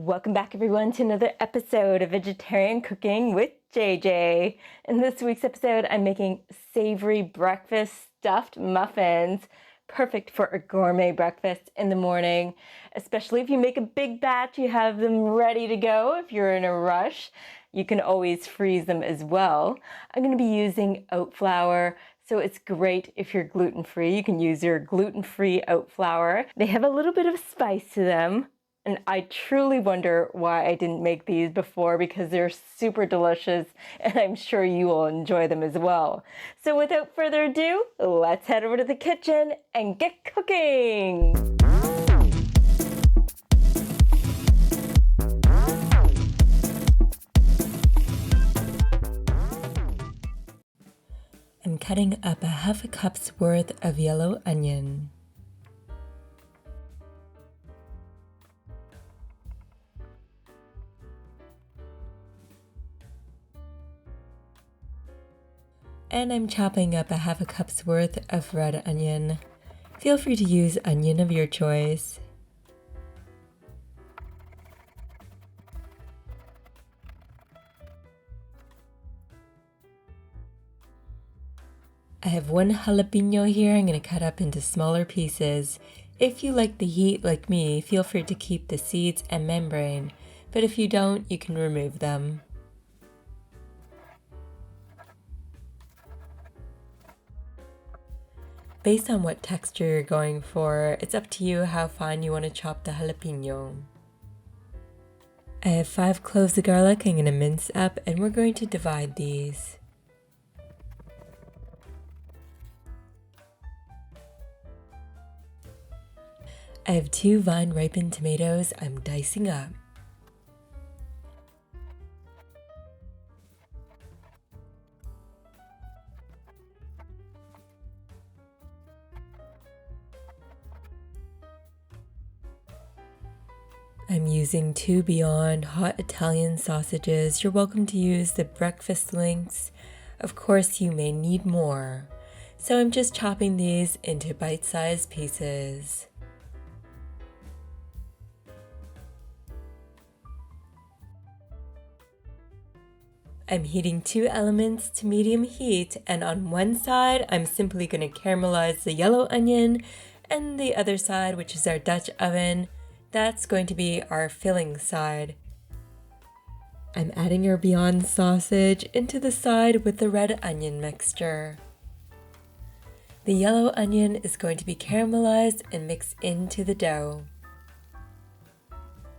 Welcome back everyone to another episode of Vegetarian Cooking with JJ. In this week's episode, I'm making savory breakfast stuffed muffins. Perfect for a gourmet breakfast in the morning, especially if you make a big batch, you have them ready to go. If you're in a rush, you can always freeze them as well. I'm going to be using oat flour, so it's great if you're gluten-free. You can use your gluten-free oat flour. They have a little bit of spice to them. And I truly wonder why I didn't make these before, because they're super delicious and I'm sure you will enjoy them as well. So without further ado, let's head over to the kitchen and get cooking. I'm cutting up a half a cup's worth of yellow onion. And I'm chopping up a half a cup's worth of red onion. Feel free to use onion of your choice. I have one jalapeno here I'm going to cut up into smaller pieces. If you like the heat like me, feel free to keep the seeds and membrane, but if you don't, you can remove them. Based on what texture you're going for, it's up to you how fine you want to chop the jalapeno. I have 5 cloves of garlic I'm going to mince up, and we're going to divide these. I have 2 vine ripened tomatoes I'm dicing up. I'm using 2 Beyond hot Italian sausages. You're welcome to use the breakfast links. Of course, you may need more. So I'm just chopping these into bite-sized pieces. I'm heating 2 elements to medium heat, and on one side, I'm simply going to caramelize the yellow onion, and the other side, which is our Dutch oven, that's going to be our filling side. I'm adding our Beyond sausage into the side with the red onion mixture. The yellow onion is going to be caramelized and mixed into the dough.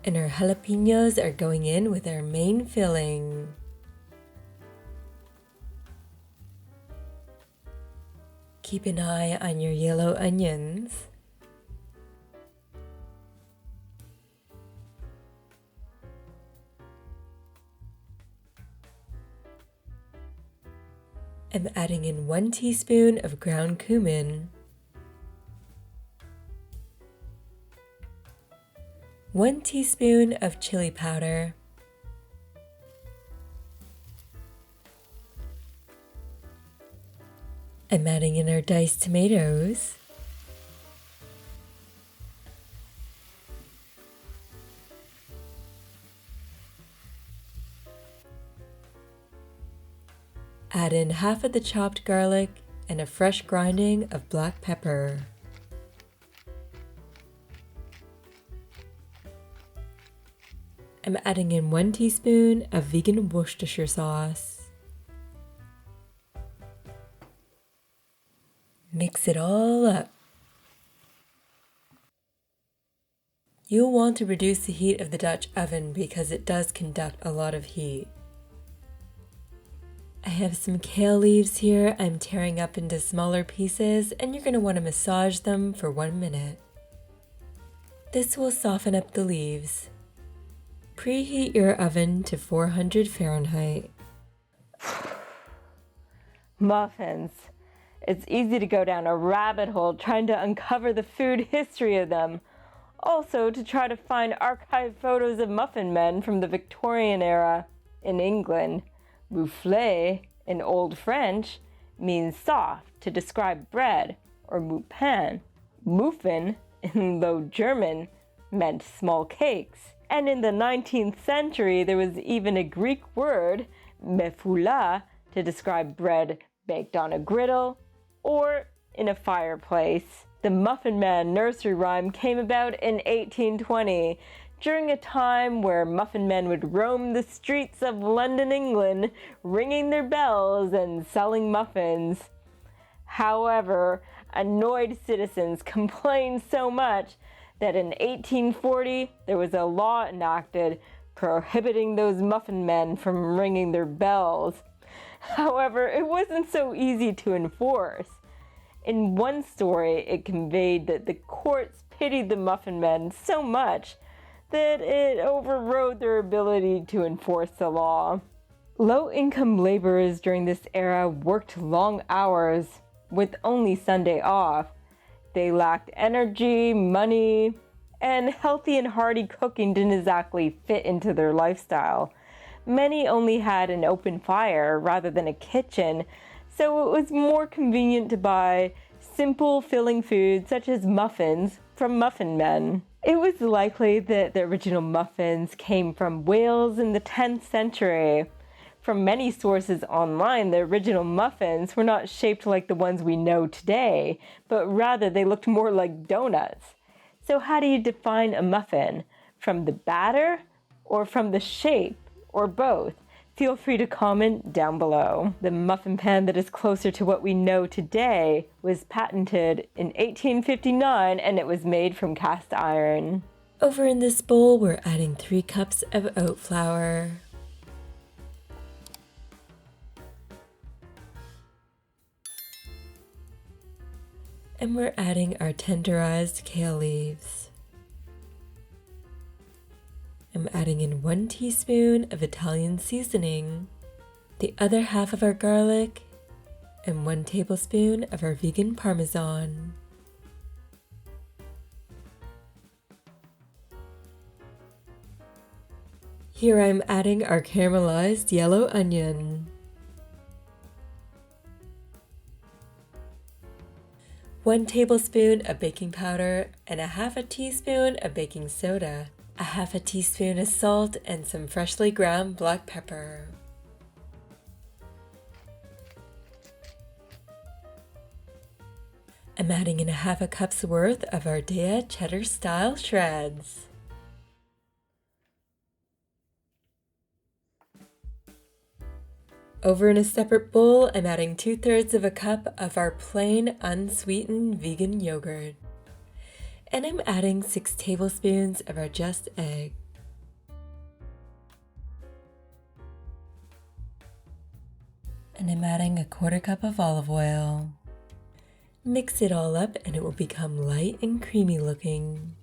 And our jalapenos are going in with our main filling. Keep an eye on your yellow onions. I'm adding in 1 teaspoon of ground cumin, 1 teaspoon of chili powder, I'm adding in our diced tomatoes, add in half of the chopped garlic and a fresh grinding of black pepper. I'm adding in 1 teaspoon of vegan Worcestershire sauce. Mix it all up. You'll want to reduce the heat of the Dutch oven because it does conduct a lot of heat. I have some kale leaves here I'm tearing up into smaller pieces, and you're going to want to massage them for 1 minute. This will soften up the leaves. Preheat your oven to 400 Fahrenheit. Muffins. It's easy to go down a rabbit hole trying to uncover the food history of them. Also, to try to find archived photos of muffin men from the Victorian era in England. Mouflé in Old French means soft to describe bread, or moupin. Muffin in Low German meant small cakes. And in the 19th century, there was even a Greek word, mefoula, to describe bread baked on a griddle or in a fireplace. The Muffin Man nursery rhyme came about in 1820, during a time where muffin men would roam the streets of London, England, ringing their bells and selling muffins. However, annoyed citizens complained so much that in 1840 there was a law enacted prohibiting those muffin men from ringing their bells. However, it wasn't so easy to enforce. In one story, it conveyed that the courts pitied the muffin men so much that it overrode their ability to enforce the law. Low-income laborers during this era worked long hours with only Sunday off. They lacked energy, money, and healthy and hearty cooking didn't exactly fit into their lifestyle. Many only had an open fire rather than a kitchen, so it was more convenient to buy simple filling foods such as muffins from muffin men. It was likely that the original muffins came from Wales in the 10th century. From many sources online, the original muffins were not shaped like the ones we know today, but rather they looked more like donuts. So how do you define a muffin? From the batter or from the shape or both? Feel free to comment down below. The muffin pan that is closer to what we know today was patented in 1859 and it was made from cast iron. Over in this bowl, we're adding 3 cups of oat flour. And we're adding our tenderized kale leaves. I'm adding in 1 teaspoon of Italian seasoning, the other half of our garlic, and 1 tablespoon of our vegan Parmesan. Here I'm adding our caramelized yellow onion, 1 tablespoon of baking powder, and a half a teaspoon of baking soda, a half a teaspoon of salt, and some freshly ground black pepper. I'm adding in a half a cup's worth of Ardea cheddar style shreds. Over in a separate bowl, I'm adding 2/3 of a cup of our plain unsweetened vegan yogurt. And I'm adding 6 tablespoons of our just egg. And I'm adding a 1/4 cup of olive oil. Mix it all up and it will become light and creamy looking.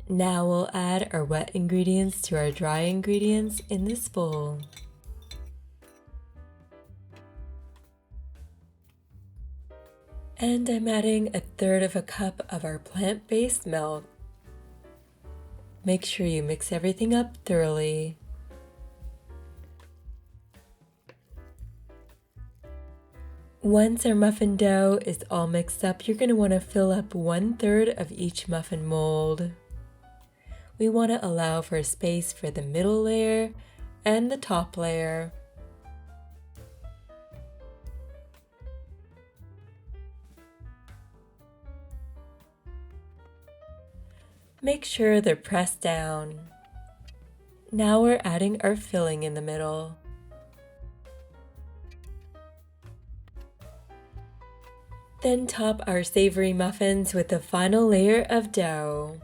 Now we'll add our wet ingredients to our dry ingredients in this bowl. And I'm adding 1/3 of a cup of our plant-based milk. Make sure you mix everything up thoroughly. Once our muffin dough is all mixed up, you're going to want to fill up 1/3 of each muffin mold. We want to allow for space for the middle layer and the top layer. Make sure they're pressed down. Now we're adding our filling in the middle. Then top our savory muffins with the final layer of dough.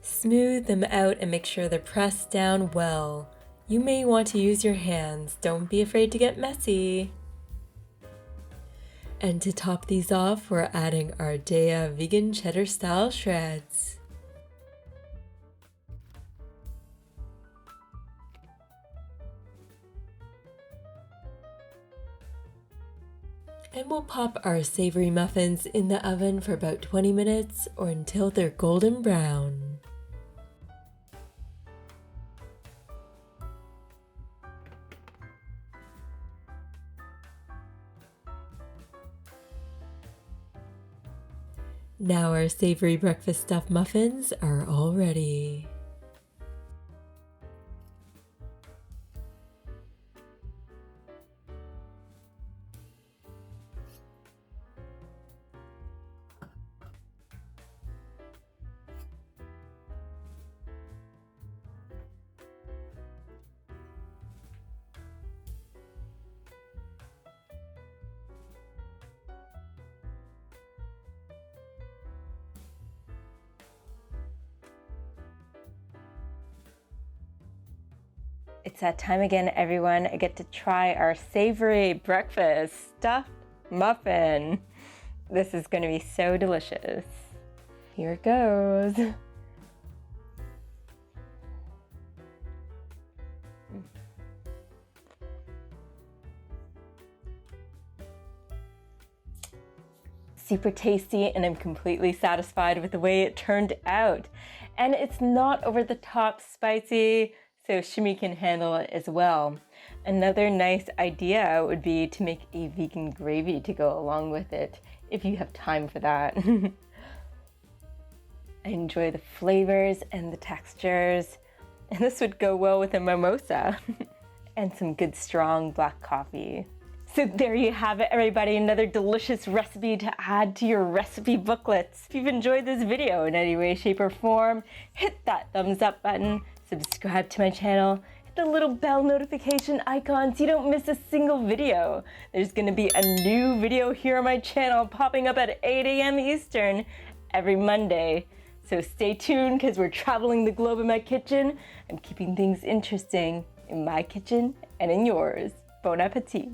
Smooth them out and make sure they're pressed down well. You may want to use your hands, don't be afraid to get messy. And to top these off, we're adding our Ardea vegan cheddar style shreds. And we'll pop our savory muffins in the oven for about 20 minutes or until they're golden brown. Now our savory breakfast stuffed muffins are all ready. It's that time again, everyone. I get to try our savory breakfast stuffed muffin. This is going to be so delicious. Here it goes. Super tasty, and I'm completely satisfied with the way it turned out. And it's not over the top spicy, so Shimmy can handle it as well. Another nice idea would be to make a vegan gravy to go along with it, if you have time for that. I enjoy the flavors and the textures, and this would go well with a mimosa and some good strong black coffee. So there you have it, everybody, another delicious recipe to add to your recipe booklets. If you've enjoyed this video in any way, shape, or form, hit that thumbs up button, subscribe to my channel, hit the little bell notification icon so you don't miss a single video. There's gonna be a new video here on my channel popping up at 8 a.m. Eastern every Monday. So stay tuned, because we're traveling the globe in my kitchen. I'm keeping things interesting in my kitchen and in yours. Bon appetit.